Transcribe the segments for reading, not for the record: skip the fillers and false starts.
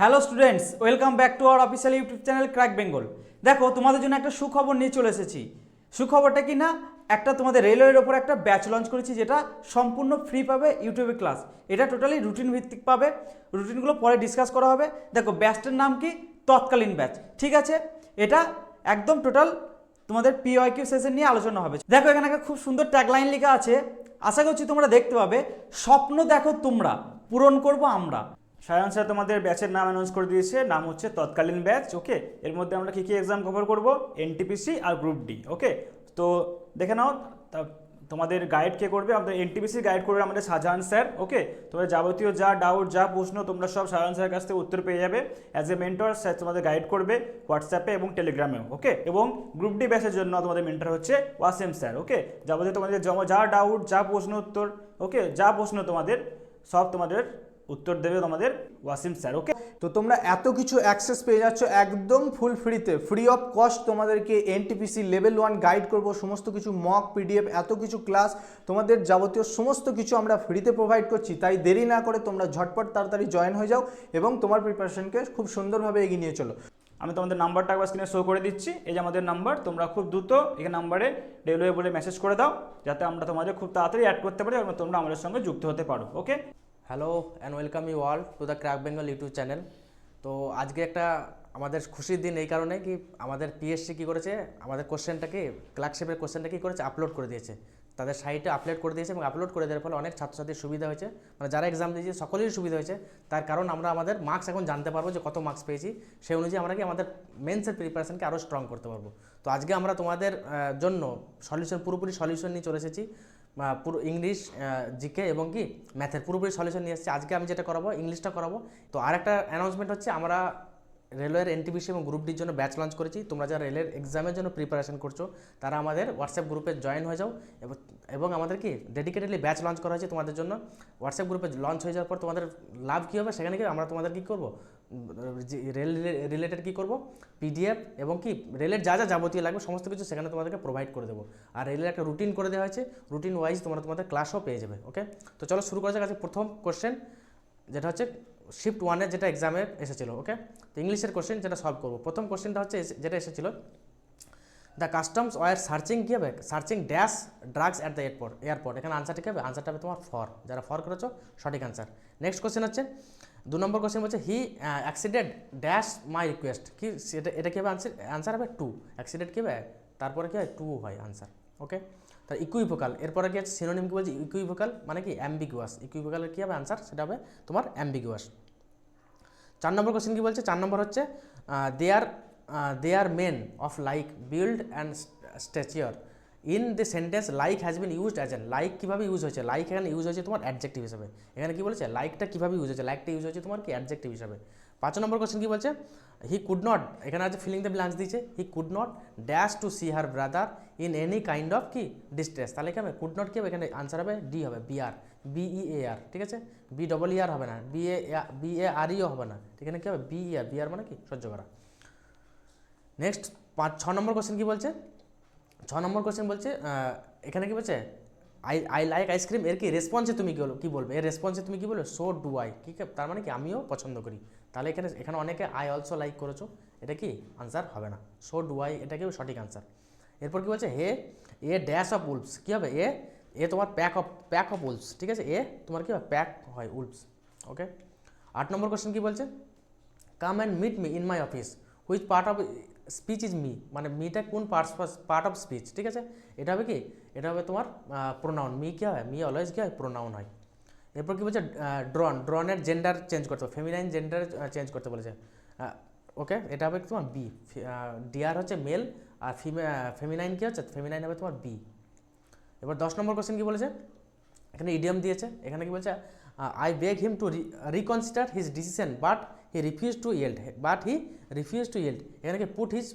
Hello students, welcome back to our official YouTube channel crack Bengal. দেখো, তোমাদের জন্য একটা সুখবর নিয়ে চলে এসেছি। সুখবরটা কি না, একটা তোমাদের রেলওয়ের ওপর একটা ব্যাচ লঞ্চ করেছি, যেটা সম্পূর্ণ ফ্রি পাবে ইউটিউবে ক্লাস। এটা টোটালি রুটিন ভিত্তিক পাবে, রুটিনগুলো পরে ডিসকাস করা হবে। দেখো, ব্যাচটার নাম কি, তৎকালীন ব্যাচ। ঠিক আছে, এটা একদম টোটাল তোমাদের পিওয়াইকিউ সেশন নিয়ে আলোচনা হবে। দেখো, এখানে একটা খুব সুন্দর ট্যাগলাইন লেখা আছে, আশা করছি তোমরা দেখতে পাবে। স্বপ্ন দেখো তোমরা, পূরণ করব আমরা। সায়ন স্যার তোমাদের ব্যাচের নাম অ্যানাউন্স করে দিয়েছে, নাম হচ্ছে তৎকালীন ব্যাচ। ওকে, এর মধ্যে আমরা কী কী এক্সাম কভার করব, এনটিপিসি আর গ্রুপ ডি। ওকে, তো দেখে নাও তোমাদের গাইড কে করবে, আমাদের এনটিপিসি গাইড করবে আমাদের শাহজাহান স্যার। ওকে, তোমাদের যাবতীয় যা ডাউট যা প্রশ্ন তোমরা সব শাহজাহান স্যারের কাছ থেকে উত্তর পেয়ে যাবে। অ্যাজ এ মেন্টর স্যার তোমাদের গাইড করবে হোয়াটসঅ্যাপে এবং টেলিগ্রামেও। ওকে, এবং গ্রুপ ডি ব্যাচের জন্য তোমাদের মেন্টর হচ্ছে ওয়াসিম স্যার। ওকে, যাবতীয় তোমাদের যা ডাউট যা প্রশ্ন উত্তর, ওকে, যা প্রশ্ন তোমাদের সব তোমাদের উত্তর দেবে তোমাদের ওয়াসিম স্যার। ওকে, তো তোমরা এত কিছু অ্যাক্সেস পেয়ে যাচ্ছ একদম ফুল ফ্রিতে, ফ্রি অফ কস্ট। তোমাদেরকে এনটিপিসি লেভেল 1 গাইড করব, সমস্ত কিছু মক পিডিএফ, এত কিছু ক্লাস, তোমাদের যাবতীয় সমস্ত কিছু আমরা ফ্রিতে প্রোভাইড করছি। তাই দেরি না করে তোমরা ঝটপট তাড়াতাড়ি জয়েন হয়ে যাও এবং তোমার প্রিপারেশনকে খুব সুন্দরভাবে এগিয়ে নিয়ে চলো। আমি তোমাদের নাম্বারটা একবার স্ক্রিনে শো করে দিচ্ছি। এই যে আমাদের নাম্বার, তোমরা খুব দ্রুত এই নাম্বারে রেলওয়ে বলে মেসেজ করে দাও, যাতে আমরা তোমাদের খুব তাড়াতাড়ি অ্যাড করতে পারি এবং তোমরা আমাদের সঙ্গে যুক্ত হতে পারো। Okay, hello and welcome you all to the Crack Bengal YouTube channel. তো আজকে একটা আমাদের খুশির দিন এই কারণে কি, আমাদের পিএসসি কী করেছে, আমাদের কোশ্চেনটাকে ক্লার্কশিপের কোশ্চেনটা কী করেছে, আপলোড করে দিয়েছে। তাদের সাইটে আপলোড করে দিয়েছে এবং আপলোড করে দেওয়ার ফলে অনেক ছাত্রছাত্রীর সুবিধা হয়েছে, মানে যারা এক্সাম দিয়েছে সকলেরই সুবিধা হয়েছে। তার কারণ আমরা আমাদের মার্কস এখন জানতে পারবো যে কত মার্কস পেয়েছি, সেই অনুযায়ী আমরা কি আমাদের মেন্সের প্রিপারেশনকে আরও স্ট্রং করতে পারবো। তো আজকে আমরা তোমাদের জন্য পুরোপুরি সলিউশন নিয়ে চলে এসেছি। পুরো ইংলিশ, জিকে এবং কি ম্যাথের পুরোপুরি সলিউশন নিয়ে এসেছি। আজকে আমি যেটা করাবো, ইংলিশটা করাবো। তো আর একটা অ্যানাউন্সমেন্ট হচ্ছে, আমরা রেলওয়ের এনটিপিসি এবং গ্রুপ ডির জন্য ব্যাচ লঞ্চ করেছি। তোমরা যারা রেলের এক্সামের জন্য প্রিপারেশন করছো, তারা আমাদের হোয়াটসঅ্যাপ গ্রুপে জয়েন হয়ে যাও। এবং আমাদের কি ডেডিকেটেডলি ব্যাচ লঞ্চ করা হয়েছে তোমাদের জন্য। হোয়াটসঅ্যাপ গ্রুপে লঞ্চ হয়ে যাওয়ার পর তোমাদের লাভ কী হবে, সেখানে কি আমরা তোমাদের কী করবো, রেল রিলেটেড কী করবো, পিডিএফ এবং কি রেলের যা যা যাবতীয় লাগবে সমস্ত কিছু সেখানে তোমাদেরকে প্রোভাইড করে দেবো। আর রেলের একটা রুটিন করে দেওয়া হয়েছে, রুটিন ওয়াইজ তোমরা তোমাদের ক্লাসও পেয়ে যাবে। ওকে, তো চলো শুরু করা যাক। আজকে প্রথম কোশ্চেন, যেটা হচ্ছে শিফট 1-এর যেটা এক্সামে এসেছিলো। ওকে, তো ইংলিশের কোশ্চেন যেটা সলভ করবো। প্রথম কোশ্চেনটা হচ্ছে যেটা এসেছিলো, দ্য কাস্টমস ওয়ার সার্চিং কী হবে, searching dash drugs at the airport. এখানে আনসারটা কী হবে, আনসারটা হবে তোমার ফর। যারা ফর করেছো সঠিক আনসার। নেক্সট কোশ্চেন হচ্ছে 2 নম্বর কোশ্চেন বলছে, হি অ্যাক্সিডেড ড্যাশ মাই রিকোয়েস্ট। কি এটা কী হবে, আনসার হবে 2। অ্যাক্সিডেড কী হবে, তারপরে কী হয় 2 হয় আনসার। ওকে, তার ইকুইভোকাল, এরপরে কি আছে সিনোনিম, কি বলছে ইকুইভোকাল মানে কি অ্যাম্বিগুয়াস। ইকুইভোকালের কী হবে আনসার, সেটা হবে তোমার অ্যাম্বিগুয়াস। 4 নম্বর কোশ্চেন কী বলছে, 4 নম্বর হচ্ছে they are men of like build and stature in the sentence like has been used as an. Like কীভাবে ইউজ হয়েছে, লাইক এখানে ইউজ হয়েছে তোমার অ্যাডজেক্টিভ হিসাবে। এখানে কী বলেছে, লাইকটা কীভাবে ইউজ হয়েছে, লাইকটা ইউজ হয়েছে তোমার কি অ্যাডজেক্টিভ হিসাবে। 5 নম্বর কোশ্চেন কী বলছে, হি কুড নট, এখানে আছে ফিলিং দ্য ব্ল্যাঙ্কস দিয়েছে, he could not dash to see her brother in any kind of কি ডিস্ট্রেস। তাহলে কী হবে, কুড নট কী হবে, এখানে আনসার হবে ডি হবে, BEAR। ঠিক আছে, BEER হবে না, BAREও হবে না, এখানে কী হবে BER মানে কি সহ্য করা। নেক্সট 6 নম্বর কোশ্চেন কী বলছে, 6 নম্বর কোশ্চেন বলছে, এখানে কী বলছে, আই লাইক আইসক্রিম, এর কি রেসপন্সে তুমি কী বলবে, এর রেসপন্সে তুমি কী বলবে, সো ডু আই। ঠিক আছে, তার মানে কি আমিও পছন্দ করি। তাহলে এখানে অনেকে আই অলসো লাইক করেছো, এটা কি আনসার হবে না, সো ডু আই এটা কি সঠিক আনসার। এরপর কী বলছে, এ ড্যাশ অফ উলফস, কী হবে, এ তোমার প্যাক অফ উলফস। ঠিক আছে, এ তোমার কী হয়, প্যাক হয় উলফস। ওকে, 8 নম্বর কোশ্চেন কী বলছে, come and meet me in my office, which part of speech is me, মানে মিটা কোন পার্ট অফ স্পিচ। ঠিক আছে, এটা হবে কি, এটা হবে তোমার প্রোনাউন। মি কী হয়, মি অলওয়েজ কী হয়, প্রোনাউন হয়। এরপর কী বলছে, ড্রনের জেন্ডার চেঞ্জ করতে হবে, ফেমিনাইন জেন্ডার চেঞ্জ করতে বলেছে। ওকে, এটা হবে তোমার বি। ডিয়ার হচ্ছে মেল, আর ফেমিনাইন কী হচ্ছে, ফেমিনাইন হবে তোমার বি। এবার 10 নম্বর কোশ্চেন কী বলেছে, এখানে ইডিয়াম দিয়েছে। এখানে কী বলছে, I beg him to reconsider his decision but he refuse to yield, এখানে কি পুট হিজ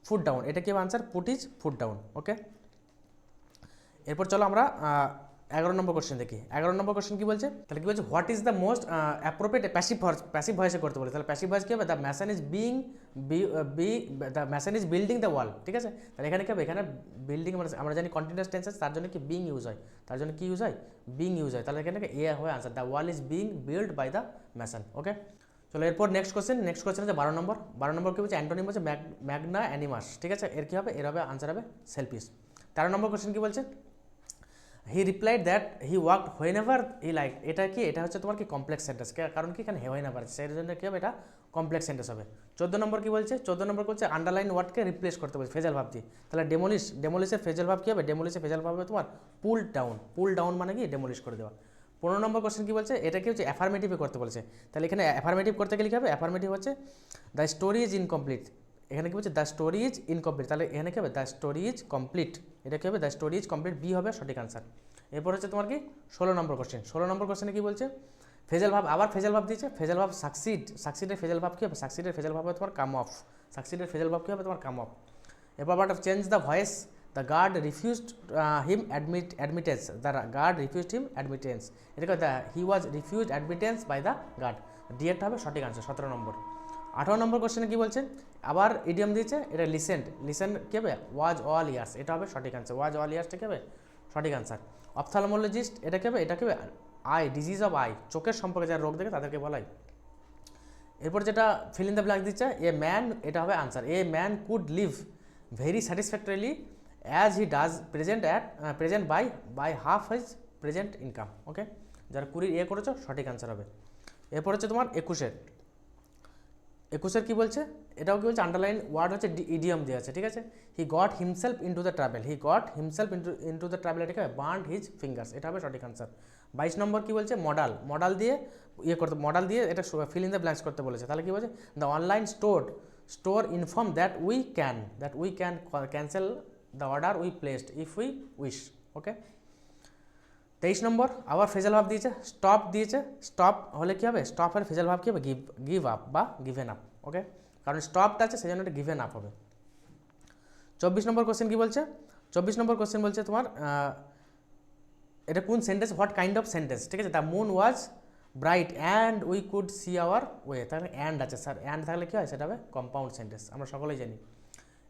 ফুট ডাউন, এটা কি answer, put his foot down. Okay, এরপর চলো আমরা 11 নম্বর কোশ্চেন দেখি। 11 নম্বর কোশ্চেন কী বলছে, তাহলে কী বলছে, what is the most appropriate passive ভয়েসে করতে বলে। তাহলে প্যাসিভ ভয়েস কী হবে, the machine is building the wall. ঠিক আছে, তাহলে এখানে কী হবে, এখানে বিল্ডিং মানে আমরা জানি কন্টিনিউয়াস টেন্স আছে, তার জন্য কি বিং ইউজ হয়, তার জন্য কি ইউজ হয়, বিং ইউজ হয়। তাহলে এখানে এ হয় answer, the wall is being build by the machine. Okay, চলো এরপর নেক্সট কোশ্চেন হচ্ছে 12 নম্বর কি বলছে অ্যান্টোনিম হচ্ছে ম্যাগনা অ্যানিমাস, ঠিক আছে, এর কি হবে, এর হবে আনসার হবে সেলফিশ। 13 নম্বর কোশ্চেন কি বলছে, হি replied that he worked when ever he like, এটা কি, এটা হচ্ছে তোমার কি কমপ্লেক্স সেন্টেন্স, কারণ কি এখানে হোয়েন এভার, সেই জন্য কি হবে এটা কমপ্লেক্স সেন্টেন্স হবে। 14 নম্বর কি বলছে, 14 নম্বর বলছে আন্ডারলাইন ওয়ার্ডকে রিপ্লেস করতে বলছে ফেজাল ভাব দিয়ে, তাহলে ডেমোলিশের ফেজাল ভাব কি হবে, ডেমোলিশের ফেজাল ভাব হবে তোমার পুল ডাউন মানে কি ডেমোলিশ করে দেওয়া। 15 নম্বর কোশ্চেন কি বলছে, এটা কি হচ্ছে অ্যাফার্মেটিভে করতে বলছে, তাহলে এখানে অ্যাফার্মেটিভ করতে গেলে কি হবে, অ্যাফার্মেটিভ হচ্ছে দ্য স্টোরি ইজ ইনকমপ্লিট, এখানে কি বলছে দ্য স্টোরি ইজ ইনকমপ্লিট, তাহলে এখানে কি হবে দ্য স্টোরি ইজ কমপ্লিট, এটা কি হবে the story is complete, B হবে সঠিক আনসার। এরপর হচ্ছে তোমার কি 16 নম্বর কোশ্চেনে কি বলছে, ফেজাল ভাব, আবার ফেজাল ভাব দিয়েছে, ফেজাল ভাব সাকসিডের ফেজাল ভাব কি হবে, সাকসিডের ফেজাল ভাব হবে তোমার কাম অফ, সাকসিডের ফেজাল ভাব কি হবে তোমার কাম অফ। এরপর আবার change the voice, the guard refused him admittance, the guard refused him admittance, এটা কি he was refused admittance by the guard, ডিএটা হবে সঠিক আনসার 17 নম্বর। 18 নম্বর কোশ্চেনে কি বলছে, আবার ইডিয়াম দিয়েছে, এটা লিসেন কি হবে ওয়াজ অল ইয়ার্স, এটা হবে সঠিক আনসার, ওয়াজ অল ইয়ার্সটা কি হবে সঠিক আনসার। অপথ্যালমোলজিস্ট, এটা কি হবে, এটা কি হবে আই, ডিজিজ অফ আই, চোখের সম্পর্কে যারা রোগ দেখে তাদেরকে বলাই। এরপর যেটা ফিল ইন দ্য ব্ল্যাঙ্ক দিচ্ছে, এ ম্যান, এটা হবে answer, a man could live very satisfactorily as he does present by half his present income, okay, যারা 20 করেছো সঠিক আনসার হবে। এরপর হচ্ছে তোমার 21 কি বলছে, এটাও কি বলছে আন্ডারলাইন ওয়ার্ড হচ্ছে ইডিয়াম দেওয়া আছে, ঠিক আছে, he got himself into the travel, into the travel, এটা কি হবে বার্নড হিজ ফিঙ্গার্স, এটা হবে সঠিক আনসার। 22 নম্বর কি বলছে, মডাল দিয়ে এটা ফিল ইন দ্য ব্ল্যাঙ্কস করতে বলেছে, তাহলে কি বলছে, the online store inform that we can cancel the order we placed if we wish, okay. 23 number আবার ফেজাল ভাব দিয়েছে, স্টপ হলে কি হবে, স্টপের ফেজাল ভাব কি হবে গিভ আপ বা গিভেন আপ, ওকে, কারণ স্টপটা আছে সেই জন্য এটা গিভেন আপ হবে। 24 নম্বর কোশ্চেন কি বলছে, 24 নম্বর কোশ্চেন বলছে তোমার এটা কোন sentence, what kind of sentence, ঠিক আছে, the moon was bright and we could see our way, তাহলে অ্যান্ড আছে স্যার, অ্যান্ড থাকলে কি হয় সেটা হবে কম্পাউন্ড সেন্টেন্স, আমরা সকলেই জানি।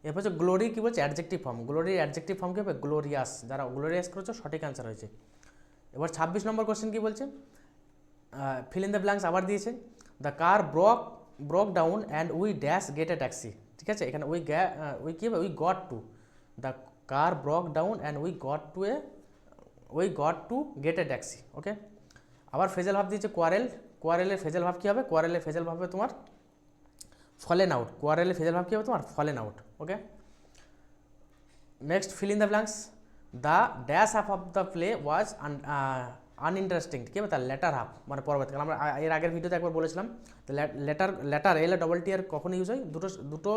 এরপর হচ্ছে গ্লোরি কি বলছে অ্যাডজেক্টিভ ফর্ম, গ্লোরির অ্যাডজেক্টিভ ফর্ম কি হবে গ্লোরিয়াস, যারা গ্লোরিয়াস করেছো সঠিক আনসার হয়েছে। এবার 26 নম্বর কোশ্চেন কি বলছে, ফিল ইন দ্য ব্ল্যাঙ্কস আবার দিয়েছে, the car broke down and we dash get a taxi, ঠিক আছে, এখানে উই কি হবে we got to, the car broke down and we got to get a taxi, okay. আবার ফেজাল ভাব দিয়েছে কোয়ারেলের ফেজাল ভাব কী হবে, কোয়ারেলের ফেজাল ভাব হবে তোমার ফলেন আউট, কোয়ারেলের ফেজাল ভাব কী হবে তোমার fallen out, okay. Next fill in the blanks, the dash half of the play was uninteresting, কী হবে তার লেটার হাফ মানে পরবর্তীকালে, আমরা এর আগের ভিডিওতে একবার বলেছিলাম, তো লেটার LATR কখন ইউজ হয়, দুটো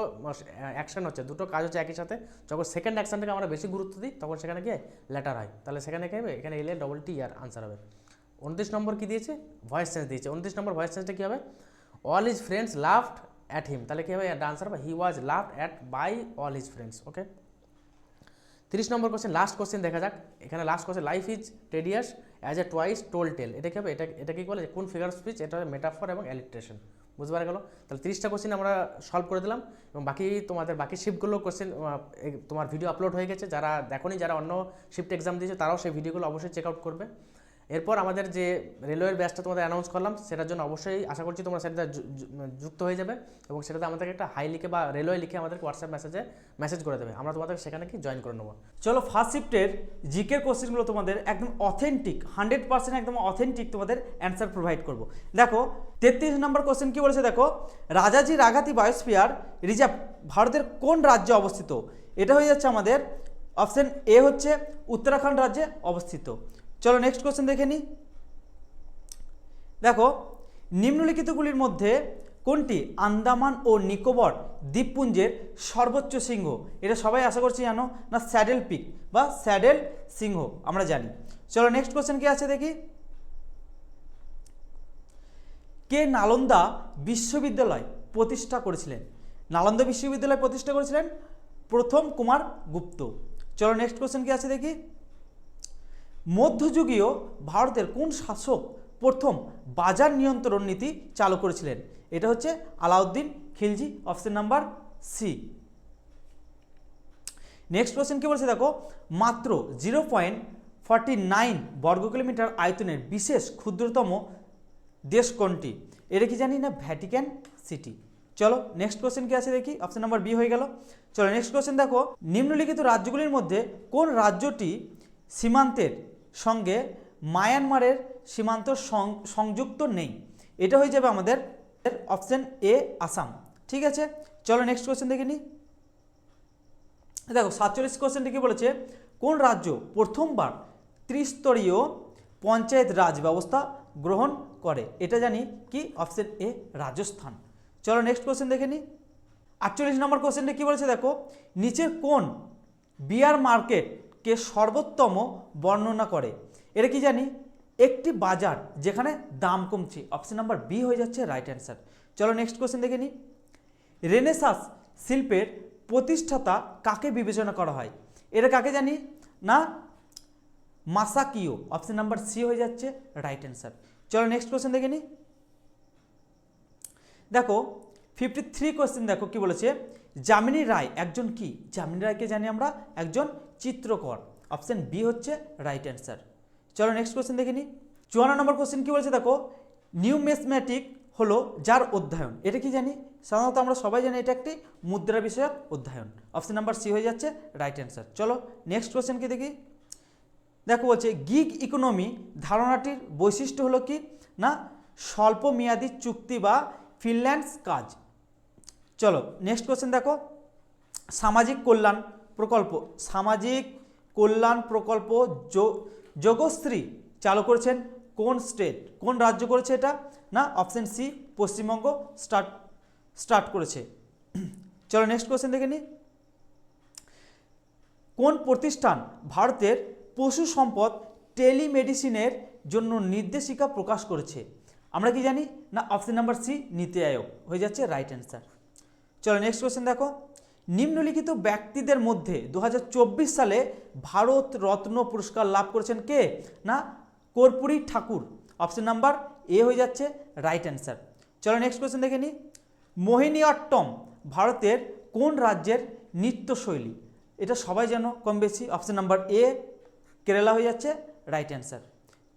অ্যাকশন হচ্ছে, দুটো কাজ হচ্ছে একই সাথে, যখন সেকেন্ড অ্যাকশনটাকে আমরা বেশি গুরুত্ব দিই তখন সেখানে গিয়ে লেটার হয়, তাহলে সেখানে কী হবে এখানে LATR আনসার হবে। 29 নম্বর কী দিয়েছে, ভয়েস চেঞ্জ দিয়েছে, 29 নম্বর ভয়েস চেঞ্জটা কী হবে, all his friends loved at him, তাহলে কী হবে আনসার হবে he was loved at by all his friends, okay. 30 number question, last question দেখা যাক, এখানে last question, life is tedious as a twice told tale, এটা কী হবে, এটা কি বলে কোন ফিগার স্পিচ, এটা হবে মেটাফর এবং অ্যালিট্রেশন, বুঝতে পারা গেল। তাহলে 30টা কোশ্চেন আমরা সলভ করে দিলাম, এবং তোমাদের বাকি শিফটগুলো কোশ্চেন তোমার ভিডিও আপলোড হয়ে গেছে, যারা দেখোনি, যারা অন্য শিফট এক্সাম দিয়েছে তারাও সেই ভিডিওগুলো অবশ্যই চেক আউট করবে। এরপর আমাদের যে রেলওয়ের ব্যাচটা তোমাদের অ্যানাউন্স করলাম, সেটার জন্য অবশ্যই আশা করছি তোমরা সেটা যুক্ত হয়ে যাবে, এবং সেটাতে আমাদেরকে একটা হাই লিখে বা রেলওয়ে লিখে আমাদেরকে হোয়াটসঅ্যাপ মেসেজ করে দেবে, আমরা তোমাদের সেখানে কি জয়েন করে নেবো। চলো ফার্স্ট শিফটের জিকের কোশ্চেনগুলো তোমাদের একদম অথেন্টিক 100% একদম অথেন্টিক তোমাদের অ্যান্সার প্রোভাইড করব। দেখো 33 নম্বর কোশ্চেন কি বলেছে, দেখো রাজাজি রাঘাতি বায়োস্ফিয়ার রিজার্ভ ভারতের কোন রাজ্যে অবস্থিত, এটা হয়ে যাচ্ছে আমাদের অপশন এ হচ্ছে উত্তরাখণ্ড রাজ্যে অবস্থিত। চলো নেক্সট কোশ্চেন দেখে নিই। দেখো নিম্নলিখিতগুলির মধ্যে কোনটি আন্দামান ও নিকোবর দ্বীপপুঞ্জের সর্বোচ্চ শৃঙ্গ, এটা সবাই আশা করছি জানো না, স্যাডেল পিক বা স্যাডেল সিংহ আমরা জানি। চলো নেক্সট কোশ্চেন কি আছে দেখি, কে নালন্দা বিশ্ববিদ্যালয় প্রতিষ্ঠা করেছিলেন, নালন্দা বিশ্ববিদ্যালয় প্রতিষ্ঠা করেছিলেন প্রথম কুমার গুপ্ত। চলো নেক্সট কোশ্চেন কি আছে দেখি, মধ্যযুগীয় ভারতের কোন শাসক প্রথম বাজার নিয়ন্ত্রণ নীতি চালু করেছিলেন, এটা হচ্ছে Alauddin Khilji, option number C. Next question কি বলছে, দেখো মাত্র 0.49 বর্গ কিলোমিটার আয়তনের বিশেষ ক্ষুদ্রতম দেশ কোনটি, এটা কি জানি না ভ্যাটিকান সিটি। চলো নেক্সট কোশ্চেন কি আছে দেখি, অপশন নাম্বার বি হয়ে গেল। চলো নেক্সট কোশ্চেন দেখো, নিম্নলিখিত রাজ্যগুলির মধ্যে কোন রাজ্যটি সীমান্তের সঙ্গে মায়ানমারের সীমান্ত সংযুক্ত নেই? এটা হয়ে যাবে আমাদের অপশন এ আসাম। ঠিক আছে, চলো নেক্সট কোশ্চেন দেখে নিই। দেখো 47 কোশ্চেনটি কি বলেছে, কোন রাজ্য প্রথমবার ত্রিস্তরীয় পঞ্চায়েত রাজ ব্যবস্থা গ্রহণ করে? এটা জানি কি, অপশন এ রাজস্থান। চলো নেক্সট কোশ্চেন দেখে নিই। 48 নম্বর কোশ্চেনটি কি বলেছে দেখো, নিচের কোন বিয়ার মার্কেটকে সর্বোত্তম বর্ণনা করে? এটা কি জানি, একটি বাজার যেখানে দাম কমছে। অপশন নাম্বার বি হয়ে যাচ্ছে রাইট অ্যান্সার। চলো নেক্সট কোশ্চেন দেখে নিই। রেনেসাঁস শিল্পের প্রতিষ্ঠাতা কাকে বিবেচনা করা হয়? এটা কাকে জানি না, মাসাকিও। অপশন নাম্বার সি হয়ে যাচ্ছে রাইট অ্যান্সার। চলো নেক্সট কোশ্চেন দেখে নিই। দেখো 53 কোশ্চেন দেখো কি বলেছে, যামিনী রায় একজন কি? যামিনী রায়কে জানি আমরা একজন চিত্রকর। অপশন বি হচ্ছে রাইট অ্যান্সার। চলো নেক্সট কোশ্চেন দেখে নিই। 54 নম্বর কোশ্চেন কি বলেছে দেখো, নিউমেসম্যাটিক হলো যার অধ্যয়ন। এটা কি জানি, সাধারণত আমরা সবাই জানি এটা একটি মুদ্রা বিষয়ক অধ্যয়ন। অপশন নাম্বার সি হয়ে যাচ্ছে রাইট অ্যান্সার। চলো নেক্সট কোশ্চেন কি দেখি। দেখো বলছে গিগ ইকোনমি ধারণাটির বৈশিষ্ট্য হলো কি না, স্বল্প মেয়াদী চুক্তি বা ফ্রিল্যান্স কাজ। চলো নেক্সট কোশ্চেন দেখো, সামাজিক কল্যাণ প্রকল্প যোগশ্রী চালু করেছেন কোন স্টেট, কোন রাজ্য করেছে এটা না, অপশন সি পশ্চিমবঙ্গ স্টার্ট করেছে। চলো নেক্সট কোশ্চেন দেখে নিই। কোন প্রতিষ্ঠান ভারতের পশু সম্পদ টেলিমেডিসিনের জন্য নির্দেশিকা প্রকাশ করেছে? আমরা কি জানি না, অপশন নাম্বার সি নীতি আয়োগ হয়ে যাচ্ছে রাইট অ্যান্সার। চলো নেক্সট কোশ্চেন দেখো, নিম্নলিখিত ব্যক্তিদের মধ্যে 2024 সালে ভারত রত্ন পুরস্কার লাভ করেছেন কে? না, কর্পূরী ঠাকুর। অপশন নাম্বার এ হয়ে যাচ্ছে রাইট অ্যান্সার। চলো নেক্সট কোশ্চেন দেখে নিই। মোহিনীঅট্টম ভারতের কোন রাজ্যের নৃত্যশৈলী? এটা সবাই জানো কম বেশি। অপশন নাম্বার এ কেরালা হয়ে যাচ্ছে রাইট অ্যান্সার।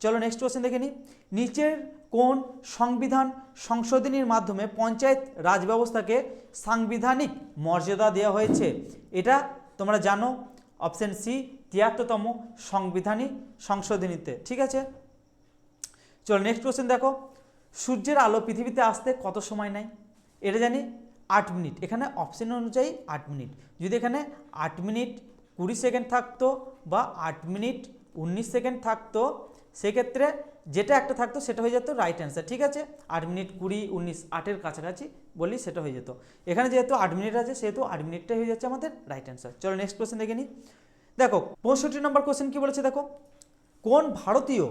চলো নেক্সট কোশ্চেন দেখে নিই। নিচের কোন সংবিধান সংশোধনীর মাধ্যমে পঞ্চায়েত রাজ ব্যবস্থাকে সাংবিধানিক মর্যাদা দেওয়া হয়েছে? এটা তোমরা জানো, অপশন সি 73তম সংবিধানিক সংশোধনীতে। ঠিক আছে, চলো নেক্সট কোশ্চেন দেখো, সূর্যের আলো পৃথিবীতে আসতে কত সময় নেয়? এটা জানি 8 মিনিট। এখানে অপশন অনুযায়ী 8 মিনিট। যদি এখানে 8 মিনিট 20 সেকেন্ড থাকতো বা 8 মিনিট 19 সেকেন্ড থাকতো, সেক্ষেত্রে যেটা একটা থাকতো সেটা হয়ে যেত রাইট অ্যান্সার। ঠিক আছে, 8 মিনিট 20 19 8-এর কাছাকাছি বলি সেটা হয়ে যেত। এখানে যেহেতু 8 মিনিট আছে সেহেতু 8 মিনিটটাই হয়ে যাচ্ছে আমাদের রাইট অ্যান্সার। চলো নেক্সট কোশ্চেন দেখে নিই। দেখো 65 নম্বর কোশ্চেন কি বলেছে দেখো, কোন ভারতীয়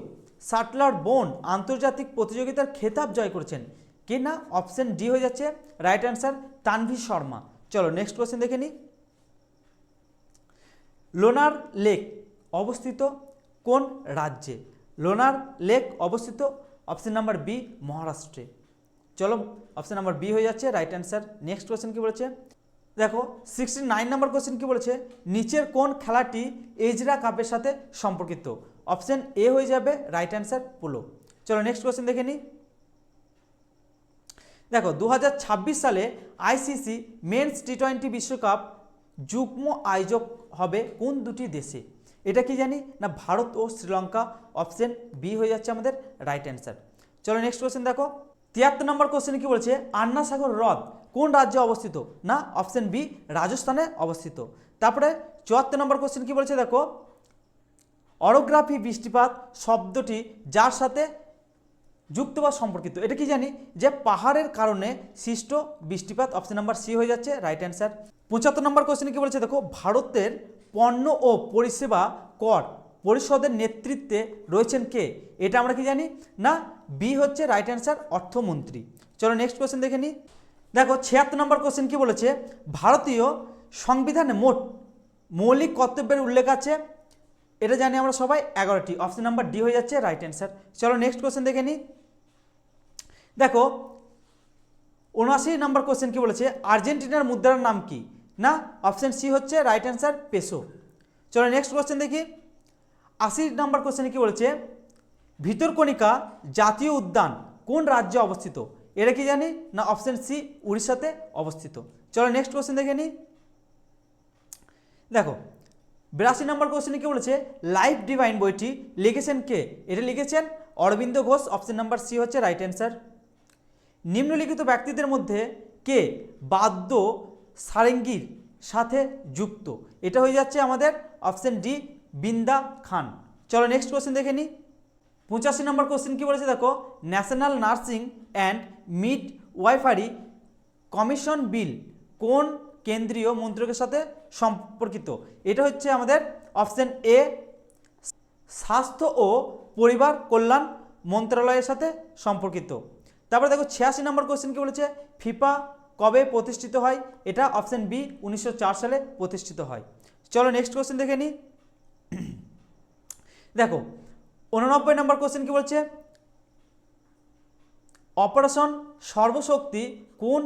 শাটলার বোন আন্তর্জাতিক প্রতিযোগিতার খেতাব জয় করেছেন? কি না, অপশন ডি হয়ে যাচ্ছে রাইট অ্যান্সার, তানভি শর্মা। চলো নেক্সট কোশ্চেন দেখে নিই। লোনার লেক অবস্থিত কোন রাজ্যে? লোনার লেক অবস্থিত অপশন নাম্বার বি মহারাষ্ট্রে। চলো অপশন নাম্বার বি হয়ে যাচ্ছে রাইট অ্যান্সার। নেক্সট কোশ্চেন কি বলেছে দেখো 69 নম্বর কোশ্চেন কি বলেছে, নিচের কোন খেলাটি এজরা কাপের সাথে সম্পর্কিত? অপশন এ হয়ে যাবে রাইট অ্যান্সার, পোলো। চলো নেক্সট কোশ্চেন দেখে নিই। দেখো 2026 সালে আইসিসি মেন্স টি20 বিশ্বকাপ যুগ্ম আয়োজক হবে কোন দুটি দেশে? এটা কি জানি না, ভারত ও শ্রীলঙ্কা। অপশন বি হয়ে যাচ্ছে আমাদের রাইট অ্যান্সার। চলো নেক্সট কোশ্চেন দেখো 73 নম্বর কোশ্চেন কি বলছে, আন্না সাগর হ্রদ কোন রাজ্যে অবস্থিত? না, অপশন বি রাজস্থানে অবস্থিত। তারপরে 74 নম্বর কোশ্চেন কি বলছে দেখো, অরোগ্রাফি বৃষ্টিপাত শব্দটি যার সাথে যুক্ত বা সম্পর্কিত? এটা কি জানি যে পাহাড়ের কারণে সৃষ্ট বৃষ্টিপাত। অপশন নাম্বার সি হয়ে যাচ্ছে রাইট অ্যান্সার। 75 নম্বর কোশ্চেন কি বলছে দেখো, ভারতের পণ্য ও পরিষেবা কর পরিষদের নেতৃত্বে রয়েছেন কে? এটা আমরা কি জানি না, বি হচ্ছে রাইট অ্যান্সার, অর্থমন্ত্রী। চলো নেক্সট কোশ্চেন দেখে নিই। দেখো 76 নম্বর কোশ্চেন কি বলেছে, ভারতীয় সংবিধানে মোট মৌলিক কর্তব্যের উল্লেখ আছে? এটা জানি আমরা সবাই 11টি। অপশন নাম্বার ডি হয়ে যাচ্ছে রাইট অ্যান্সার। চলো নেক্সট কোশ্চেন দেখে নিই। দেখো 79 নম্বর কোশ্চেন কি বলেছে, আর্জেন্টিনার মুদ্রার নাম কি? না, অপশন সি হচ্ছে রাইট অ্যান্সার, পেসো। চলো নেক্সট কোশ্চেন দেখি। 80 নম্বর কোশ্চেন কি বলেছে, ভিতরকণিকা জাতীয় উদ্যান কোন রাজ্যে অবস্থিত? এটা কি জানি না অপশন সি উড়িষ্যাতে অবস্থিত। চলো নেক্সট কোশ্চেন দেখে নিই। দেখো 82 নম্বর কোশ্চেনে কি বলেছে, লাইফ ডিভাইন বইটি লিখেছেন কে? এটা লিখেছেন Aurobindo Ghosh. Option number C হচ্ছে রাইট অ্যান্সার। নিম্নলিখিত ব্যক্তিদের মধ্যে কে বাদ্য সারেঙ্গির সাথে যুক্ত? এটা হয়ে যাচ্ছে আমাদের অপশন ডি বিন্দা খান। চলো নেক্সট কোশ্চেন দেখে নিই। 85 নম্বর কোশ্চেন কি বলেছে দেখো, National Nursing and Midwifery Commission Bill কোন কেন্দ্রীয় মন্ত্রকের সাথে সম্পর্কিত? এটা হচ্ছে আমাদের অপশন এ স্বাস্থ্য ও পরিবার কল্যাণ মন্ত্রণালয়ের সাথে সম্পর্কিত। তারপরে দেখো 86 নম্বর কোশ্চেন কি বলেছে, ফিফা কবে প্রতিষ্ঠিত হয়? এটা অপশন বি 1904 সালে প্রতিষ্ঠিত হয়। চলো নেক্সট কোশ্চেন দেখে নিই। দেখো 89 নম্বর কোশ্চেন কি বলছে, অপারেশন সর্বশক্তি কোন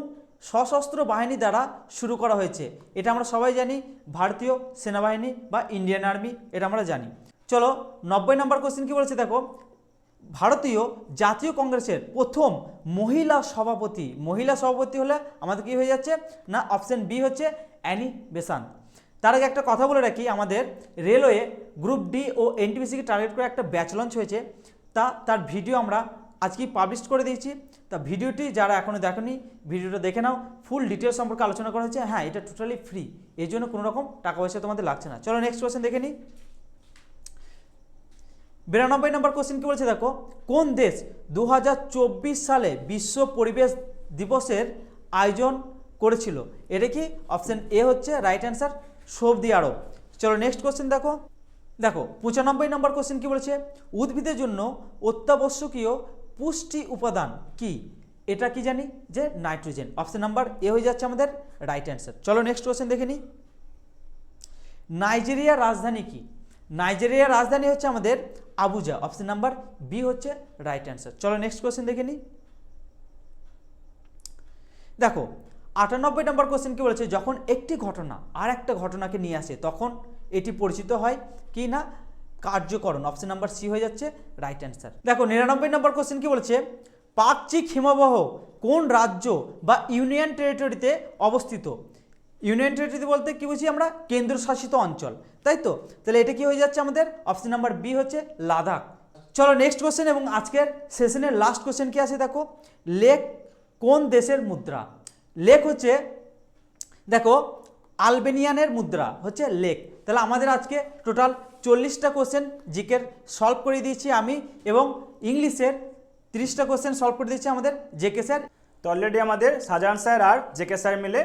সশস্ত্র বাহিনী দ্বারা শুরু করা হয়েছে? এটা আমরা সবাই জানি ভারতীয় সেনাবাহিনী বা ইন্ডিয়ান আর্মি, এটা আমরা জানি। চলো 90 নম্বর কোশ্চেন কি বলেছে দেখো, ভারতীয় জাতীয় কংগ্রেসের প্রথম মহিলা সভাপতি হলে আমাদের কি হয়ে যাচ্ছে না অপশন বি হচ্ছে অ্যানি বেসান্ত। তার আগে একটা কথা বলে রাখি, আমাদের রেলওয়ে গ্রুপ ডি ও এনটিপিসিকে টার্গেট করে একটা ব্যাচ লঞ্চ হয়েছে, তার ভিডিও আমরা আজকেই পাবলিশ করে দিয়েছি। তা ভিডিওটি যারা এখনও দেখেনি ভিডিওটা দেখে নাও, ফুল ডিটেলস সম্পর্কে আলোচনা করা হয়েছে। হ্যাঁ, এটা টোটালি ফ্রি, এই জন্য কোনো রকম টাকা পয়সা তোমাদের লাগছে না। চলো নেক্সট কোয়েশ্চেন দেখে নিই। 92 নম্বর কোশ্চেন কি বলছে দেখো, কোন দেশ 2024 সালে বিশ্ব পরিবেশ দিবসের আয়োজন করেছিল? এটা কি অপশন এ হচ্ছে রাইট অ্যান্সার সৌদি আরব। চলো নেক্সট কোশ্চেন দেখো। 95 নম্বর কোশ্চেন কি বলেছে, উদ্ভিদের জন্য অত্যাবশ্যকীয় পুষ্টি উপাদান কি? এটা কি জানি যে নাইট্রোজেন। অপশন নাম্বার এ হয়ে যাচ্ছে আমাদের রাইট অ্যান্সার। চলো নেক্সট কোশ্চেন দেখে নিই। নাইজেরিয়ার রাজধানী কি? নাইজেরিয়ার রাজধানী হচ্ছে আমাদের আবুজা। অপশন নাম্বার বি হচ্ছে রাইট অ্যান্সার। চলো নেক্সট কোশ্চেন দেখে নিই। দেখো 98 নম্বর কোশ্চেন কি বলেছে, যখন একটি ঘটনা আর একটা ঘটনাকে নিয়ে আসে তখন এটি পরিচিত হয় কি না কার্যকরণ। অপশন নাম্বার সি হয়ে যাচ্ছে রাইট অ্যান্সার। দেখো 99 নম্বর কোশ্চেন কি বলেছে, পাকচিক হিমবাহ কোন রাজ্য বা ইউনিয়ন টেরিটরিতে অবস্থিত? ইউনিয়ন টেরিটরি বলতে কি বুঝি আমরা, কেন্দ্রশাসিত অঞ্চল, তাই তো? তাহলে এটা কি হয়ে যাচ্ছে আমাদের অপশন নাম্বার বি হচ্ছে লাদাখ। চলো নেক্সট কোশ্চেন এবং আজকের সেশনের লাস্ট কোশ্চেন কি আছে দেখো, লেক কোন দেশের মুদ্রা? লেক হচ্ছে দেখো আলবেনিয়ানের মুদ্রা হচ্ছে লেক। তাহলে আমাদের আজকে টোটাল 40টা কোশ্চেন জিকের সলভ করে দিয়েছি আমি, এবং ইংলিশের 30টা কোশ্চেন সলভ করে দিয়েছি আমাদের জেকে স্যার। তো অলরেডি আমাদের শাহজাহান স্যার আর জেকে স্যার মিলে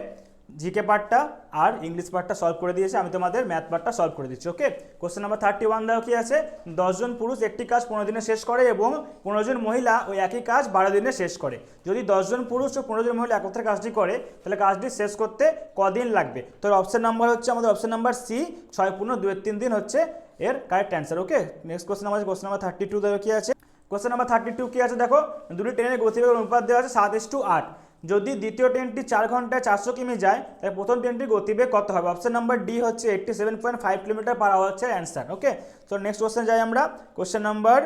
জিকে পার্টটা আর ইংলিশ পার্টটা সলভ করে দিয়েছে, আমি তোমাদের ম্যাথ পার্টটা সলভ করে দিচ্ছি। ওকে, কোশ্চেন নাম্বার 31 দেখো কি আছে, 10 জন পুরুষ একটি কাজ 15 দিনে শেষ করে এবং 15 জন মহিলা ওই একই কাজ 12 দিনে শেষ করে। যদি 10 জন পুরুষ ও 15 জন মহিলা একত্রে কাজটি করে তাহলে কাজটি শেষ করতে কদিন লাগবে? তো অপশন নাম্বার হচ্ছে আমাদের অপশন নাম্বার সি 6 × 2 = 3 দিন হচ্ছে এর কারেক্ট অ্যান্সার। ওকে, নেক্সট কোশ্চেন আমাদের কোশ্চেন নাম্বার 32 দেখো কি আছে। কোশ্চেন নাম্বার 32 কি আছে দেখো, দুটি ট্রেনের গতিবেগের অনুপাত দেওয়া আছে 7:8। যদি দ্বিতীয় ট্রেনটি 4 ঘন্টায় 400 কিমি যায় তাহলে প্রথম ট্রেনটির গতিবেগ কত হবে? অপশন নাম্বার ডি হচ্ছে 87.5 কিলোমিটার/আওয়ার হচ্ছে অ্যান্সার। ওকে, তো নেক্সট কোশ্চেন যাই আমরা, কোশ্চেন নাম্বার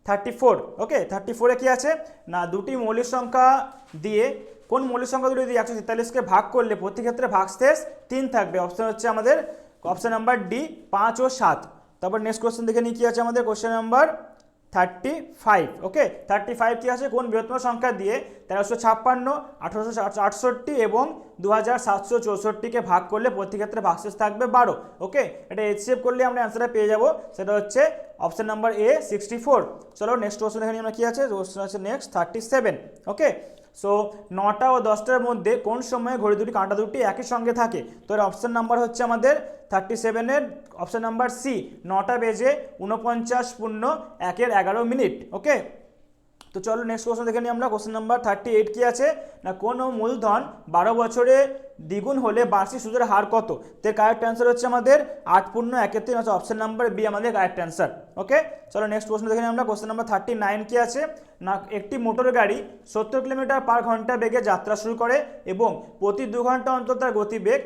34। ওকে, 34-এ কি আছে না, দুটি মৌলিক সংখ্যা দিয়ে কোন মৌলিক সংখ্যা দুটি দিয়ে 143কে ভাগ করলে প্রতি ক্ষেত্রে ভাগশেষ 3 থাকবে? অপশন হচ্ছে আমাদের অপশন নাম্বার ডি 5 ও 7। তারপর নেক্সট কোশ্চেন দেখে নিই কি আছে আমাদের, কোশ্চেন নাম্বার 35। ওকে, 35 কি আছে, কোন বৃহত্তম সংখ্যা দিয়ে 1356, 1868 এবং 2764কে ভাগ করলে প্রতি ক্ষেত্রে ভাগশেষ থাকবে 12? ওকে, এটা HCF করলে আমরা অ্যান্সারটা পেয়ে যাব, সেটা হচ্ছে অপশন নাম্বার এ 64। চলো নেক্সট কোশ্চেন দেখে নিই আমরা কি আছে, কোশ্চেন আছে নেক্সট 37। ওকে, সো 9টা ও 10টার মধ্যে কোন সময়ে ঘড়ি দুটি কাঁটা দুটি একই সঙ্গে থাকে? তো এর অপশন নাম্বার হচ্ছে আমাদের 37-এর অপশন নাম্বার সি 9টা বেজে 49.1 ওকে, তো চলো নেক্সট কোশ্চেন দেখে নিই আমরা। কোশ্চেন নাম্বার 38 কি আছে না, কোন মূলধন 12 বছরে দ্বিগুণ হলে বার্ষিক সুদের হার কত? এর কারেক্ট অ্যান্সার হচ্ছে আমাদের 8.13 আছে অপশন নাম্বার বি আমাদের কারেক্ট অ্যান্সার। ওকে, চলো নেক্সট কোশ্চেন দেখে নিই আমরা। কোশ্চেন নাম্বার 39 কি আছে না, একটি মোটর গাড়ি 70 কিলোমিটার/ঘন্টা বেগে যাত্রা শুরু করে এবং প্রতি 2 ঘন্টা অন্তর তার গতিবেগ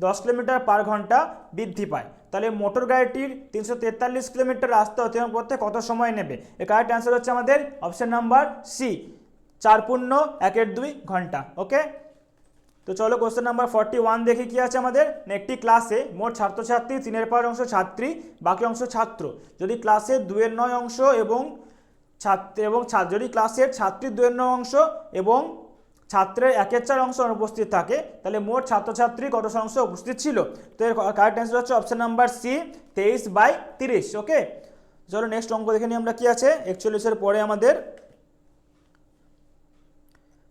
10 কিলোমিটার/ঘন্টা বৃদ্ধি পায়, তাহলে মোটর গাড়িটির 343 কিলোমিটার রাস্তা অতিক্রম করতে কত সময় নেবে? এর কারেক্ট অ্যান্সার হচ্ছে আমাদের অপশন নাম্বার সি 4 × 1 = 2 ঘন্টা। ওকে, তো চলো কোশ্চেন নাম্বার 41 দেখি কি আছে আমাদের। একটি ক্লাসে মোট ছাত্রছাত্রী 3/5 অংশ ছাত্রী, বাকি অংশ ছাত্র। যদি ক্লাসের 2/9 অংশ এবং যদি ক্লাসের ছাত্রীর 2/9 অংশ এবং ছাত্রের 1/4 অংশ অনুপস্থিত থাকে, তাহলে মোট ছাত্রছাত্রী কত শতাংশ উপস্থিত ছিল? তো এর কারেক্ট অ্যান্সার হচ্ছে অপশন নাম্বার সি, 23/30। ওকে, চলো নেক্সট অঙ্ক দেখে নিই আমরা কি আছে। 41-এর পরে আমাদের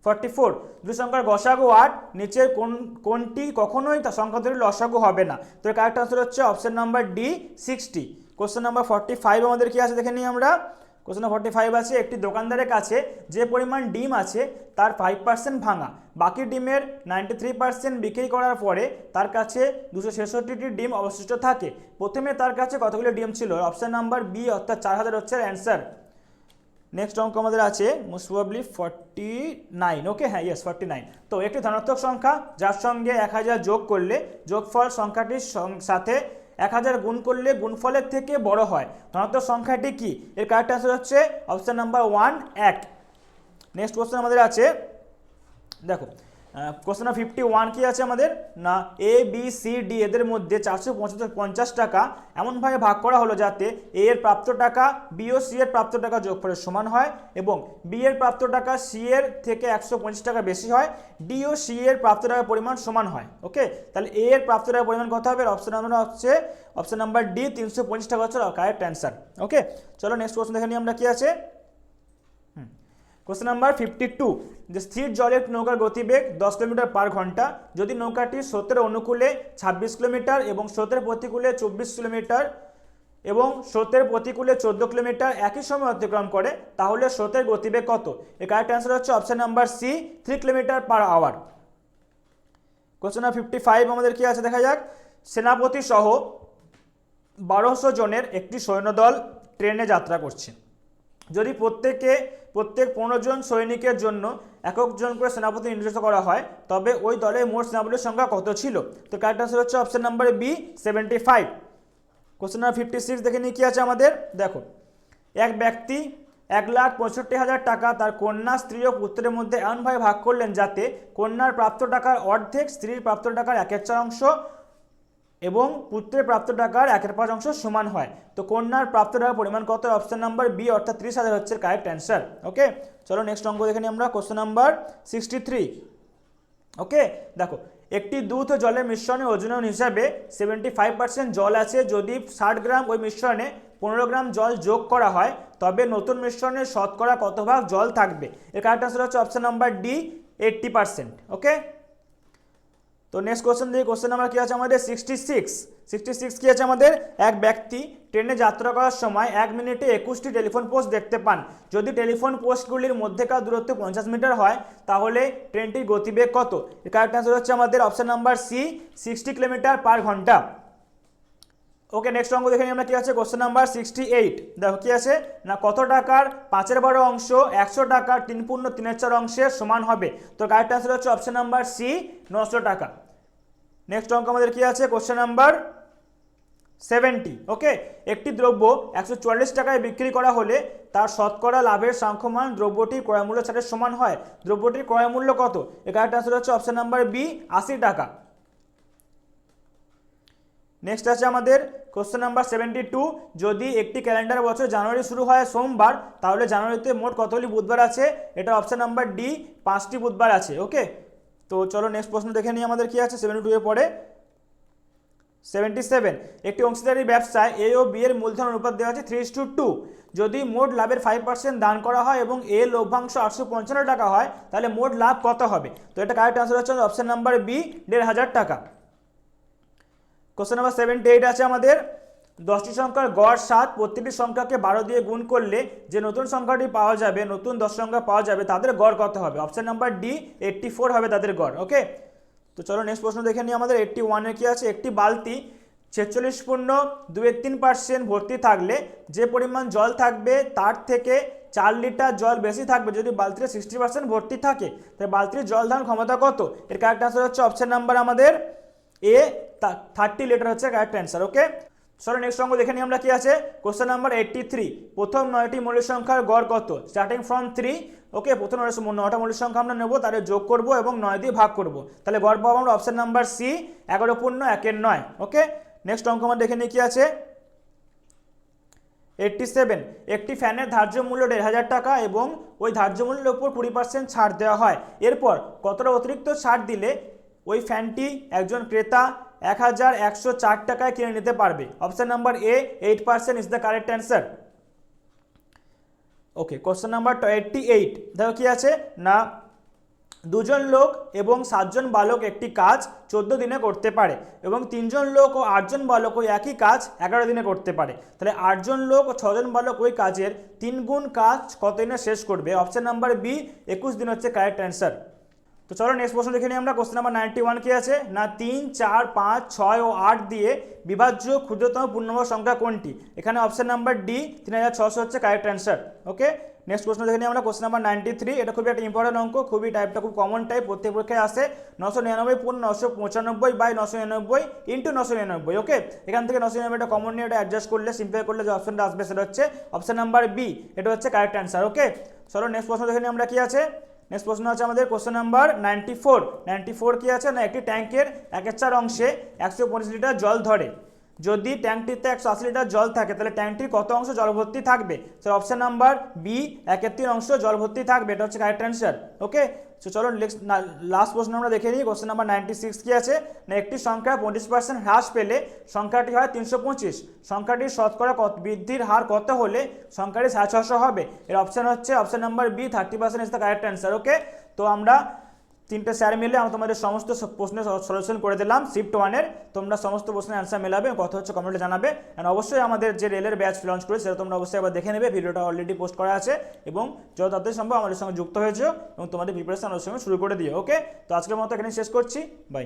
44, দুই সংখ্যার গসাগু 8, নিচের কোনটি কখনোই তার সংখ্যা দুটির লসাগু হবে না? তো এর কারেক্ট আনসার হচ্ছে option number D, 60। Question number 45 আমাদের কি আছে দেখে নিই আমরা। কোশ্চেন নাম্বার 45 আছে, একটি দোকানদারের কাছে যে পরিমাণ ডিম আছে তার 5% ভাঙা, বাকি ডিমের 93% বিক্রি করার পরে তার কাছে 266টি ডিম অবশিষ্ট থাকে। প্রথমে তার কাছে কতগুলো ডিম ছিল? অপশন নাম্বার বি অর্থাৎ 4000 হচ্ছে অ্যান্সার। নেক্সট অঙ্ক আমাদের আছে মোস্ট প্রবাবলি 49। ওকে, হ্যাঁ, ইয়েস 49। তো একটি ধনাত্মক সংখ্যা যার সঙ্গে 1000 যোগ করলে যোগফল সংখ্যাটির সাথে 1000 গুণ করলে গুণফলের থেকে বড় হয়, ধনাত্মক সংখ্যাটি কি? এর কারেক্ট অ্যান্সার হচ্ছে অপশন নাম্বার 1, 1। নেক্সট কোশ্চেন আমাদের আছে, দেখো কোশ্চেন 51 কি আছে আমাদের না, এ বি সি ডি এদের মধ্যে 450 টাকা এমনভাবে ভাগ করা হলো যাতে এ এর প্রাপ্ত টাকা বি ও সি এর প্রাপ্ত টাকা যোগফলের সমান হয় এবং বি এর প্রাপ্ত টাকা সি এর থেকে 125 টাকা বেশি হয়, ডি ও সি এর প্রাপ্ত টাকার পরিমাণ সমান হয়। ওকে, তাহলে এ এর প্রাপ্ত টাকার পরিমাণ কত হবে? অপশন নাম্বার ডি, 325 টাকা হচ্ছে কারেক্ট অ্যান্সার। ওকে, চলো নেক্সট কোশ্চেন দেখে নিই আমরা কি আছে। কোশ্চেন নাম্বার 52, যে স্থির জলের নৌকার গতিবেগ 10 কিলোমিটার/ঘন্টা, যদি নৌকাটি স্রোতের অনুকূলে 26 কিলোমিটার এবং স্রোতের প্রতিকূলে 24 কিলোমিটার এবং স্রোতের প্রতিকূলে 14 কিলোমিটার একই সময় অতিক্রম করে, তাহলে স্রোতের গতিবেগ কত? এর কারেক্ট অ্যান্সার হচ্ছে অপশন নাম্বার সি, 3 কিলোমিটার/আওয়ার। কোশ্চেন নাম্বার 55 আমাদের কি আছে দেখা যাক। সেনাপতি সহ 1200 জনের একটি সৈন্যদল ট্রেনে যাত্রা করছে। যদি প্রত্যেক 15 জন সৈনিকের জন্য একজন করে সেনাপতি নির্দিষ্ট করা হয়, তবে ওই দলের মোট সেনাপতির সংখ্যা কত ছিল? তো কারেক্ট আনসার হচ্ছে option number B, 75। Question number 56 দেখে নিই কি আছে আমাদের। দেখো, এক ব্যক্তি 1,65,000 টাকা তার কন্যা, স্ত্রী ও পুত্রের মধ্যে এমনভাবে ভাগ করলেন যাতে কন্যার প্রাপ্ত টাকার অর্ধেক, স্ত্রীর প্রাপ্ত টাকার 1/4 অংশ এবং পুত্রের প্রাপ্ত টাকার 1/5 অংশ সমান হয়। তো কন্যার প্রাপ্ত টাকার পরিমাণ কত? অপশন নাম্বার বি অর্থাৎ 30,000 হচ্ছে কারেক্ট অ্যান্সার। ওকে, চলো নেক্সট অঙ্ক দেখে নিই আমরা। Question number 63। ওকে, দেখো, একটি দুধ ও জলের মিশ্রণে ওজন হিসাবে 75% জল আছে। যদি 60 গ্রাম ওই মিশ্রণে 15 গ্রাম জল যোগ করা হয়, তবে নতুন মিশ্রণের শতকরা কত ভাগ জল থাকবে? এর কারেক্ট আনসার হচ্ছে অপশন নাম্বার ডি, 80%। ওকে, তো নেক্সট কোশ্চেন দিয়ে কোশ্চেন নাম্বার কি আছে আমাদের 66 কি আছে আমাদের। এক ব্যক্তি ট্রেনে যাত্রা করার সময় 1 মিনিটে 21টি টেলিফোন পোস্ট দেখতে পান। যদি টেলিফোন পোস্টগুলির মধ্যেকার দূরত্ব 50 মিটার হয়, তাহলে ট্রেনটির গতিবেগ কত? এর কারেক্ট অ্যান্সার হচ্ছে আমাদের অপশন নাম্বার সি, 60 কিলোমিটার/ঘন্টা। ওকে, নেক্সট অঙ্ক দেখে নিই আমরা কি আছে। কোশ্চেন নাম্বার 68, দেখো কি আছে না, কত টাকার 5/12 অংশ 100 টাকার 3/4 অংশের সমান হবে? তো কারেক্ট অ্যান্সার হচ্ছে অপশন নাম্বার সি, 900 টাকা। নেক্সট অঙ্ক আমাদের কি আছে। Question number 70। ওকে, একটি দ্রব্য 144 টাকায় বিক্রি করা হলে তার শতকরা লাভের সংখ্যমান দ্রব্যটির ক্রয়মূল্য ছাড়ের সমান হয়। দ্রব্যটির ক্রয়মূল্য কত? এর কারেক্ট আনসার হচ্ছে অপশন নাম্বার বি, 80 টাকা। নেক্সট আছে আমাদের কোশ্চেন নাম্বার 72, যদি একটি ক্যালেন্ডার বছর জানুয়ারি শুরু হয় সোমবার, তাহলে জানুয়ারিতে মোট কতগুলি বুধবার আছে? এটা অপশন নাম্বার ডি, 5টি বুধবার আছে। ওকে, তো চলো নেক্সট প্রশ্ন দেখে নিই আমাদের কি আছে 72 এর পরে। 77, একটি অংশীদারি ব্যবসায় এ ও বি এর মূলধন অনুপাত দেওয়া আছে 3:2। যদি মোট লাভের 5% দান করা হয় এবং এ লভ্যাংশ 855 টাকা হয়, তাহলে মোট লাভ কত হবে? তো এটা কারেক্ট আনসার হচ্ছে অপশন নাম্বার বি, 1,500 টাকা। কোশ্চেন নাম্বার 78 আছে আমাদের। 10টি সংখ্যার গড় 7, প্রত্যেকটি সংখ্যাকে 12 দিয়ে গুণ করলে যে নতুন সংখ্যাটি পাওয়া যাবে, নতুন 10 সংখ্যা পাওয়া যাবে, তাদের গড় কত হবে? অপশন নাম্বার ডি, 84 হবে তাদের গড়। ওকে, তো চলো নেক্সট প্রশ্ন দেখে নিই আমাদের। 81 এর কি আছে। একটি বালতি 46.23% ভর্তি থাকলে যে পরিমাণ জল থাকবে তার থেকে 4 লিটার জল বেশি থাকবে যদি বালতিটা 60% ভর্তি থাকে। তাই বালতির জল ধারণ ক্ষমতা কত? এর কারেক্ট আনসার হচ্ছে অপশন নাম্বার আমাদের এ, 30 লিটার হচ্ছে কারেক্ট অ্যান্সার। ওকে, চলো নেক্সট অঙ্ক দেখে নিই আমরা কি আছে। কোশ্চেন নাম্বার 83, প্রথম 9টি মৌলিক সংখ্যার গড় কত? স্টার্টিং ফ্রম 3 ওকে, প্রথমে 9টা মৌলিক সংখ্যা আমরা নেবো, তাহলে যোগ করব এবং 9 দিয়ে ভাগ করব, তাহলে গড় পাবো আমরা অপশন নাম্বার সি 11.1/9। ওকে, নেক্সট অঙ্ক আমরা দেখে নিই কি আছে। 87, একটি ফ্যানের ধার্য মূল্য 1,500 টাকা এবং ওই ধার্য মূল্যের উপর 20% ছাড় দেওয়া হয়, এরপর কতটা অতিরিক্ত ছাড় দিলে ওই ফ্যানটি একজন ক্রেতা 1,104 টাকায় কিনে নিতে পারবে? Option number A 8% is the correct answer. Okay, question number 88, দেখো কি আছে না, 2 জন লোক এবং 7 জন বালক একটি কাজ 14 দিনে করতে পারে এবং 3 জন লোক ও 8 জন বালক ওই একই কাজ 11 দিনে করতে পারে, তাহলে 8 জন লোক ও 6 জন বালক ওই কাজের 3 গুণ কাজ কত দিনে শেষ করবে? অপশন নাম্বার বি 21 দিন হচ্ছে কারেক্ট অ্যান্সার। তো চলো নেক্সট প্রশ্ন দেখে নিই আমরা। কোশ্চেন নাম্বার 91 কি আছে না, 3, 4, 5, 6 ও 8 দিয়ে বিভাজ্য ক্ষুদ্রতম পূর্ণবর্গ সংখ্যা কোনটি? এখানে অপশন নাম্বার ডি 3600 হচ্ছে কারেক্ট অ্যান্সার। ওকে, নেক্সট প্রশ্ন দেখে নিই আমরা। কোশ্চেন নাম্বার 93, এটা খুবই একটা ইম্পর্টেন্ট অঙ্ক, খুবই টাইপটা খুব কমন টাইপ, প্রত্যেক পরীক্ষায় আসে। 999 × 995/999 × 999। ওকে, এখান থেকে 999টা কমন নিয়ে এটা অ্যাডজাস্ট করলে, সিম্পল করলে যে অপশনটা আসবে সেটা হচ্ছে অপশন নাম্বার বি, এটা হচ্ছে কারেক্ট অ্যান্সার। ওকে, চলো নেক্সট প্রশ্ন দেখে নিই আমরা কি আছে। নেক্সট প্রশ্ন আছে আমাদের কোশ্চেন নাম্বার 94 কি আছে না, একটি ট্যাঙ্কের 1/4 অংশে 125 লিটার জল ধরে, যদি ট্যাঙ্কটিতে 180 লিটার জল থাকে তাহলে ট্যাঙ্কটির কত অংশ জল ভর্তি থাকবে? স্যার অপশন নাম্বার বি 1/3 অংশ জল ভর্তি থাকবে, এটা হচ্ছে কারেক্ট অ্যান্সার। ওকে, তো চলো লাস্ট প্রশ্ন আমরা দেখে নিই। কোশ্চেন নাম্বার 96 কি আছে না, একটি সংখ্যা 25% হ্রাস পেলে সংখ্যাটি হয় 325, সংখ্যাটির শতকরা বৃদ্ধির হার কত হলে সংখ্যাটি 650 হবে? এর অপশন হচ্ছে option number B 30% is the correct answer. Okay, তো আমরা 3টে স্যার মিলে আমরা তোমাদের সমস্ত প্রশ্নের সলিউশন করে দিলাম শিফট 1-এর। তোমরা সমস্ত প্রশ্নের অ্যান্সার মেলাবে, কত হচ্ছে কমেন্টে জানাবে। অ্যান্ড অবশ্যই আমাদের যে রেলের ব্যাচ লঞ্চ করেছে সেটা তোমরা অবশ্যই আবার দেখে নেবে, ভিডিওটা অলরেডি পোস্ট করা আছে, এবং যত তাড়াতাড়ি সম্ভব আমাদের সঙ্গে যুক্ত হয়েছে এবং তোমাদের প্রিপারেশন আমাদের সঙ্গে শুরু করে দিও। ওকে, তো আজকের মতো এখানে শেষ করছি, বাই।